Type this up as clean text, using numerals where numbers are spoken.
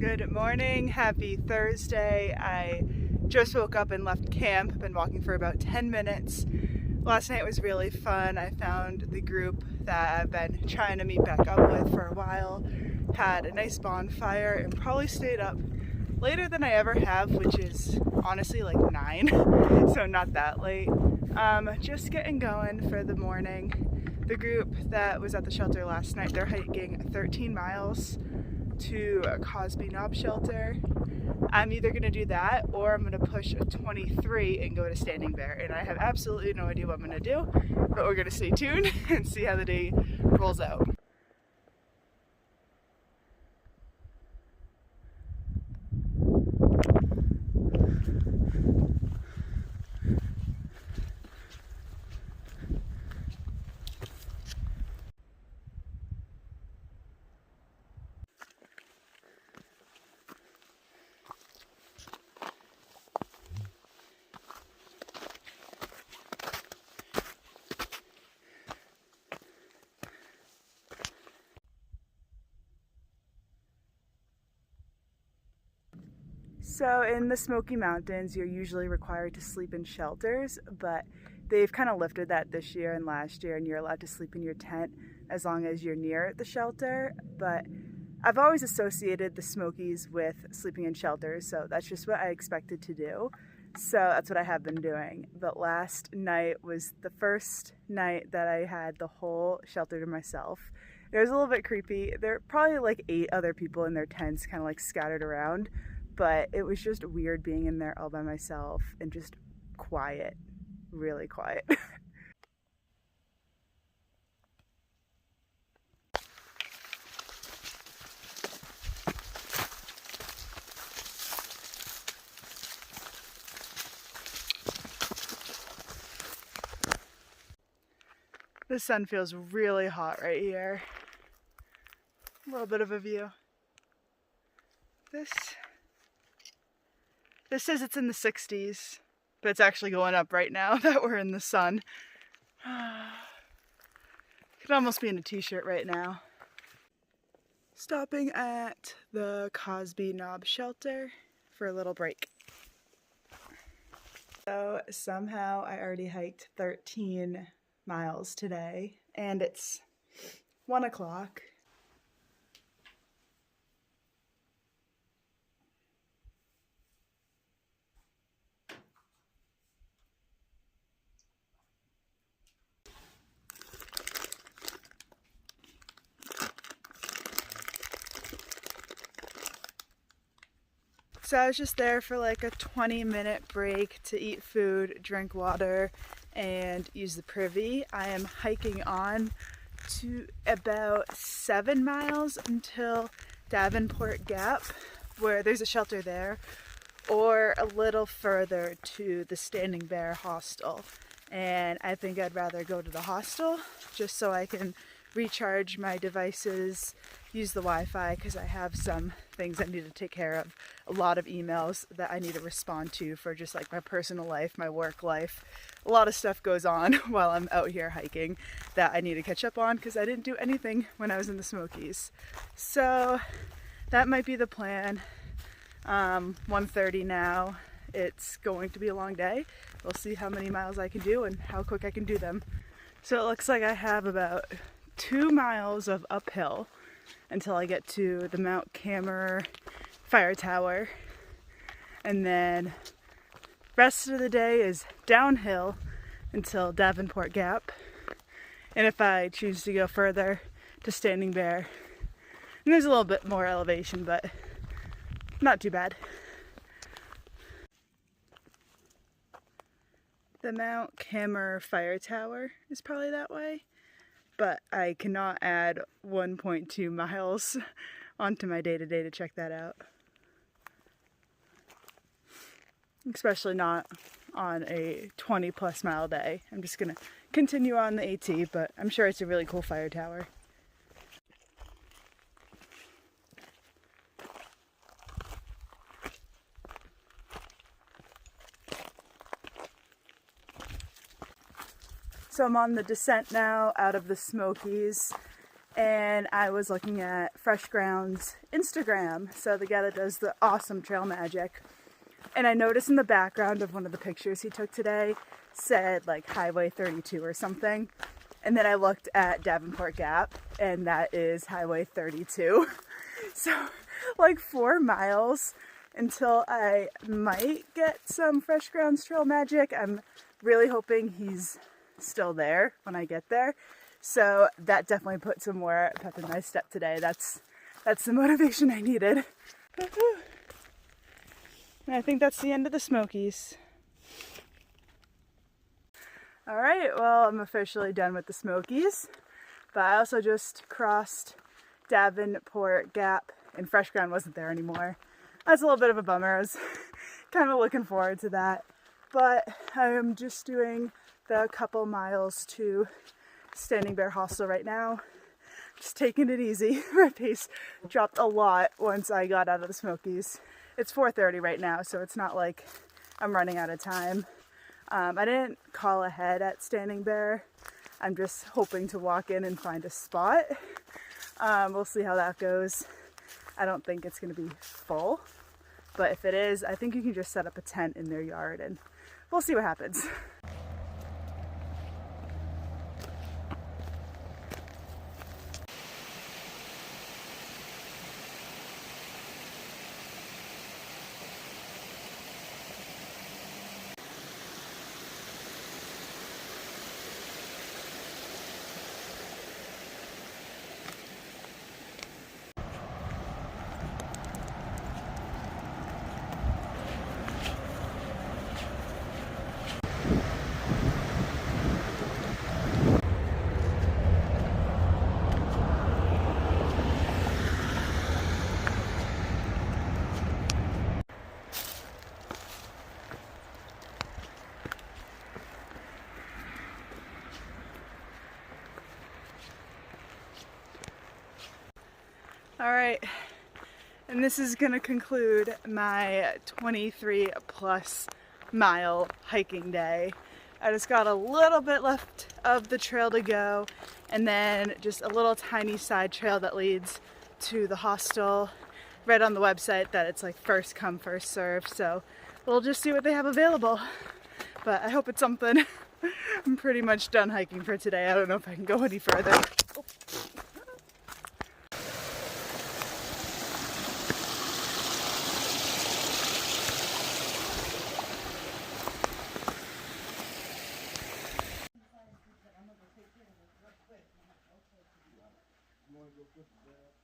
Good morning, happy Thursday. I just woke up and left camp. I've been walking for about 10 minutes. Last night was really fun. I found the group that I've been trying to meet back up with for a while. Had a nice bonfire and probably stayed up later than I ever have, which is honestly like 9, so not that late. Just getting going for the morning. The group that was at the shelter last night, they're hiking 13 miles to a Cosby Knob shelter. I'm either going to do that or I'm going to push a 23 and go to Standing Bear, and I have absolutely no idea what I'm going to do, but we're going to stay tuned and see how the day rolls out. So in the Smoky Mountains, you're usually required to sleep in shelters, but they've kind of lifted that this year and last year, and you're allowed to sleep in your tent as long as you're near the shelter. But I've always associated the Smokies with sleeping in shelters, so that's just what I expected to do. So that's what I have been doing. But last night was the first night that I had the whole shelter to myself. It was a little bit creepy. There were probably like 8 other people in their tents kind of like scattered around. But it was just weird being in there all by myself and just quiet, really quiet. The sun feels really hot right here. A little bit of a view. This says it's in the 60s, but it's actually going up right now that we're in the sun. Could almost be in a t-shirt right now. Stopping at the Cosby Knob shelter for a little break. So somehow I already hiked 13 miles today, and it's 1 o'clock. So I was just there for like a 20-minute break to eat food, drink water, and use the privy. I am hiking on to about 7 miles until Davenport Gap, where there's a shelter there, or a little further to the Standing Bear Hostel. And I think I'd rather go to the hostel just so I can recharge my devices, use the Wi-Fi, because I have some things I need to take care of. A lot of emails that I need to respond to for just like my personal life, my work life. A lot of stuff goes on while I'm out here hiking that I need to catch up on because I didn't do anything when I was in the Smokies. So that might be the plan. 1:30 now. It's going to be a long day. We'll see how many miles I can do and how quick I can do them. So it looks like I have about 2 miles of uphill until I get to the Mount Cameron fire tower, and then rest of the day is downhill until Davenport Gap, and if I choose to go further to Standing Bear, and there's a little bit more elevation, but not too bad. The Mount Cameron fire tower is probably that way, but I cannot add 1.2 miles onto my day-to-day to check that out. Especially not on a 20+ mile day. I'm just gonna continue on the AT, but I'm sure it's a really cool fire tower. So I'm on the descent now out of the Smokies, and I was looking at Fresh Ground's Instagram, so the guy that does the awesome trail magic, and I noticed in the background of one of the pictures he took today said like Highway 32 or something, and then I looked at Davenport Gap and that is Highway 32. So like 4 miles until I might get some Fresh Grounds trail magic. I'm really hoping he's still there when I get there. So that definitely put some more pep in my step today. That's the motivation I needed. And I think that's the end of the Smokies. All right, well, I'm officially done with the Smokies, but I also just crossed Davenport Gap and Fresh Ground wasn't there anymore. That's a little bit of a bummer. I was kind of looking forward to that, but I'm just doing the couple miles to Standing Bear Hostel right now. Just taking it easy. My pace dropped a lot once I got out of the Smokies. It's 4:30 right now, so it's not like I'm running out of time. I didn't call ahead at Standing Bear. I'm just hoping to walk in and find a spot. We'll see how that goes. I don't think it's going to be full, but if it is, I think you can just set up a tent in their yard and we'll see what happens. All right, and this is gonna conclude my 23 plus mile hiking day. I just got a little bit left of the trail to go, and then just a little tiny side trail that leads to the hostel. Read on the website that it's like first come, first serve, so we'll just see what they have available. But I hope it's something. I'm pretty much done hiking for today. I don't know if I can go any further. Oh. You want to go flip that?